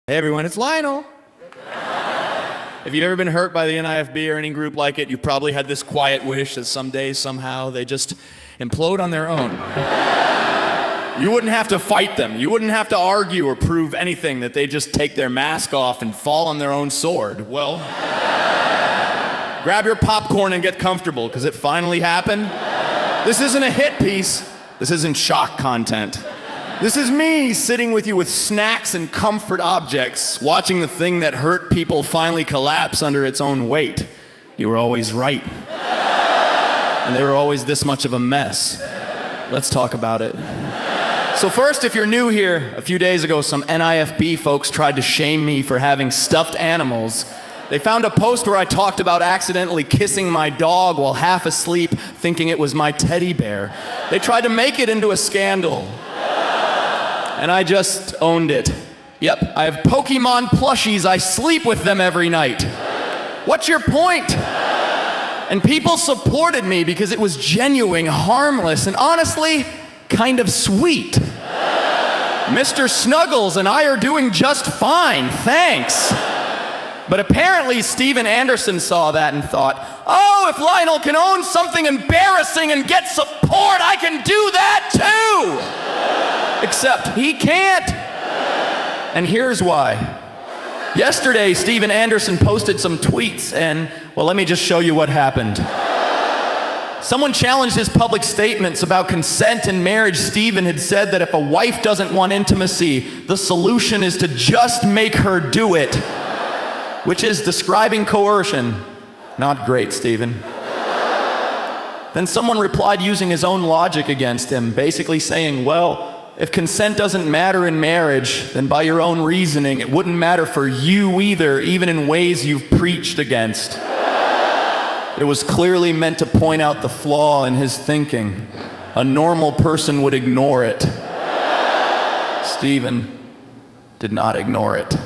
Hey everyone, it's Lionel. If you've ever been hurt by the NIFB or any group like it, you've probably had this quiet wish that someday, somehow, they just implode on their own. You wouldn't have to fight them. You wouldn't have to argue or prove anything, that they just take their mask off and fall on their own sword. Well, grab your popcorn and get comfortable, because it finally happened. This isn't a hit piece. This isn't shock content. This is me sitting with you with snacks and comfort objects, watching the thing that hurt people finally collapse under its own weight. You were always right. And they were always this much of a mess. Let's talk about it. So first, if you're new here, a few days ago, some NIFB folks tried to shame me for having stuffed animals. They found a post where I talked about accidentally kissing my dog while half asleep, thinking it was my teddy bear. They tried to make it into a scandal. And I just owned it. Yep, I have Pokemon plushies. I sleep with them every night. What's your point? And people supported me because it was genuine, harmless, and honestly, kind of sweet. Mr. Snuggles and I are doing just fine, thanks. But apparently Steven Anderson saw that and thought, oh, if Lionel can own something embarrassing and get support, I can do that too! Except he can't. And here's why. Yesterday, Steven Anderson posted some tweets and, well, let me just show you what happened. Someone challenged his public statements about consent in marriage. Steven had said that if a wife doesn't want intimacy, the solution is to just make her do it, which is describing coercion. Not great, Steven. Then someone replied using his own logic against him, basically saying, well, if consent doesn't matter in marriage, then by your own reasoning, it wouldn't matter for you either, even in ways you've preached against. It was clearly meant to point out the flaw in his thinking. A normal person would ignore it. Steven did not ignore it.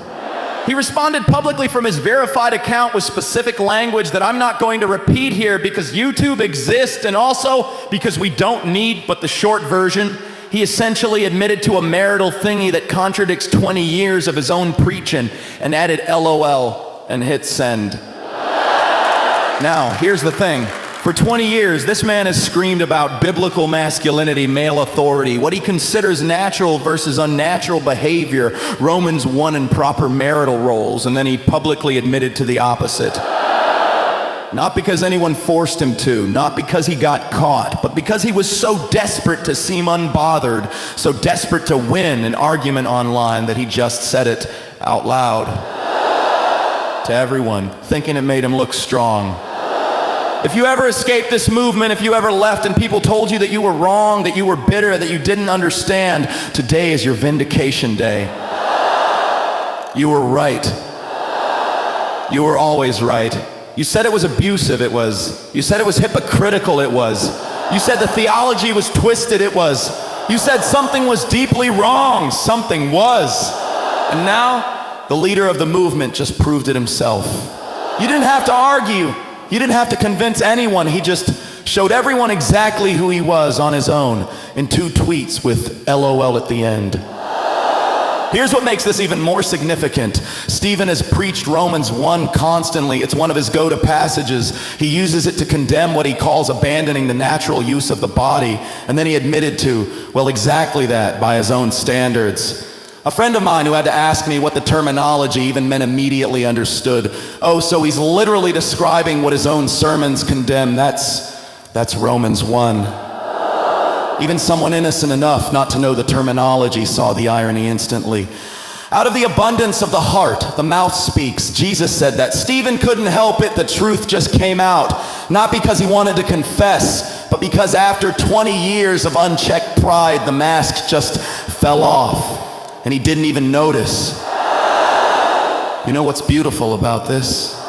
He responded publicly from his verified account with specific language that I'm not going to repeat here because YouTube exists and also because we don't need but the short version. He essentially admitted to a marital thingy that contradicts 20 years of his own preaching and added LOL and hit send. Now, here's the thing. For 20 years, this man has screamed about biblical masculinity, male authority, what he considers natural versus unnatural behavior, Romans 1 and proper marital roles, and then he publicly admitted to the opposite. Not because anyone forced him to, not because he got caught, but because he was so desperate to seem unbothered, so desperate to win an argument online that he just said it out loud to everyone, thinking it made him look strong. If you ever escaped this movement, if you ever left and people told you that you were wrong, that you were bitter, that you didn't understand, today is your vindication day. You were right. You were always right. You said it was abusive, it was. You said it was hypocritical, it was. You said the theology was twisted, it was. You said something was deeply wrong, something was. And now, the leader of the movement just proved it himself. You didn't have to argue. You didn't have to convince anyone. He just showed everyone exactly who he was on his own in 2 tweets with LOL at the end. Here's what makes this even more significant. Steven has preached Romans 1 constantly. It's one of his go-to passages. He uses it to condemn what he calls abandoning the natural use of the body. And then he admitted to, well, exactly that by his own standards. A friend of mine who had to ask me what the terminology even meant immediately understood. Oh, so he's literally describing what his own sermons condemn. That's Romans 1. Even someone innocent enough not to know the terminology saw the irony instantly. Out of the abundance of the heart, the mouth speaks. Jesus said that. Steven couldn't help it. The truth just came out. Not because he wanted to confess, but because after 20 years of unchecked pride, the mask just fell off. And he didn't even notice. You know what's beautiful about this?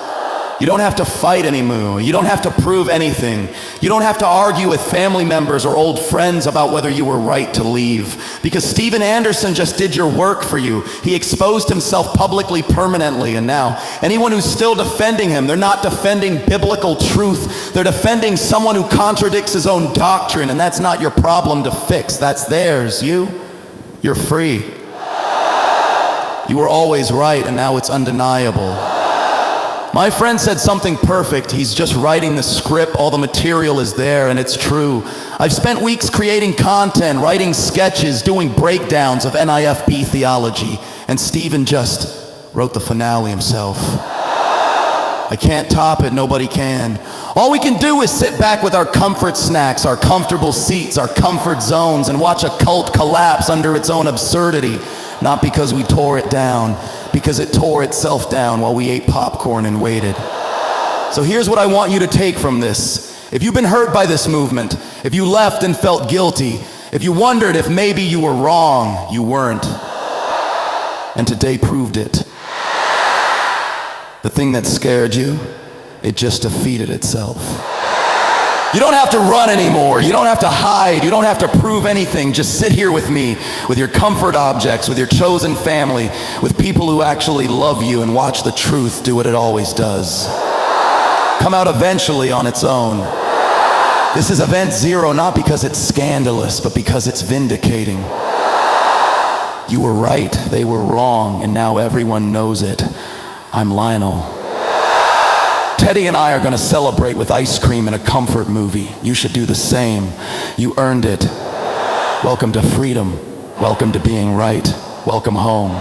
You don't have to fight anymore. You don't have to prove anything. You don't have to argue with family members or old friends about whether you were right to leave. Because Steven Anderson just did your work for you. He exposed himself publicly permanently, and now anyone who's still defending him, they're not defending biblical truth. They're defending someone who contradicts his own doctrine, and that's not your problem to fix. That's theirs. You're free. You were always right, and now it's undeniable. My friend said something perfect. He's just writing the script. All the material is there, and it's true. I've spent weeks creating content, writing sketches, doing breakdowns of NIFB theology, and Stephen just wrote the finale himself. I can't top it. Nobody can. All we can do is sit back with our comfort snacks, our comfortable seats, our comfort zones, and watch a cult collapse under its own absurdity. Not because we tore it down, because it tore itself down while we ate popcorn and waited. So here's what I want you to take from this. If you've been hurt by this movement, if you left and felt guilty, if you wondered if maybe you were wrong, you weren't. And today proved it. The thing that scared you, it just defeated itself. You don't have to run anymore. You don't have to hide. You don't have to prove anything. Just sit here with me, with your comfort objects, with your chosen family, with people who actually love you, and watch the truth do what it always does. Come out eventually on its own. This is event zero, not because it's scandalous, but because it's vindicating. You were right, they were wrong, and now everyone knows it. I'm Lionel. Teddy and I are going to celebrate with ice cream and a comfort movie. You should do the same. You earned it. Welcome to freedom. Welcome to being right. Welcome home.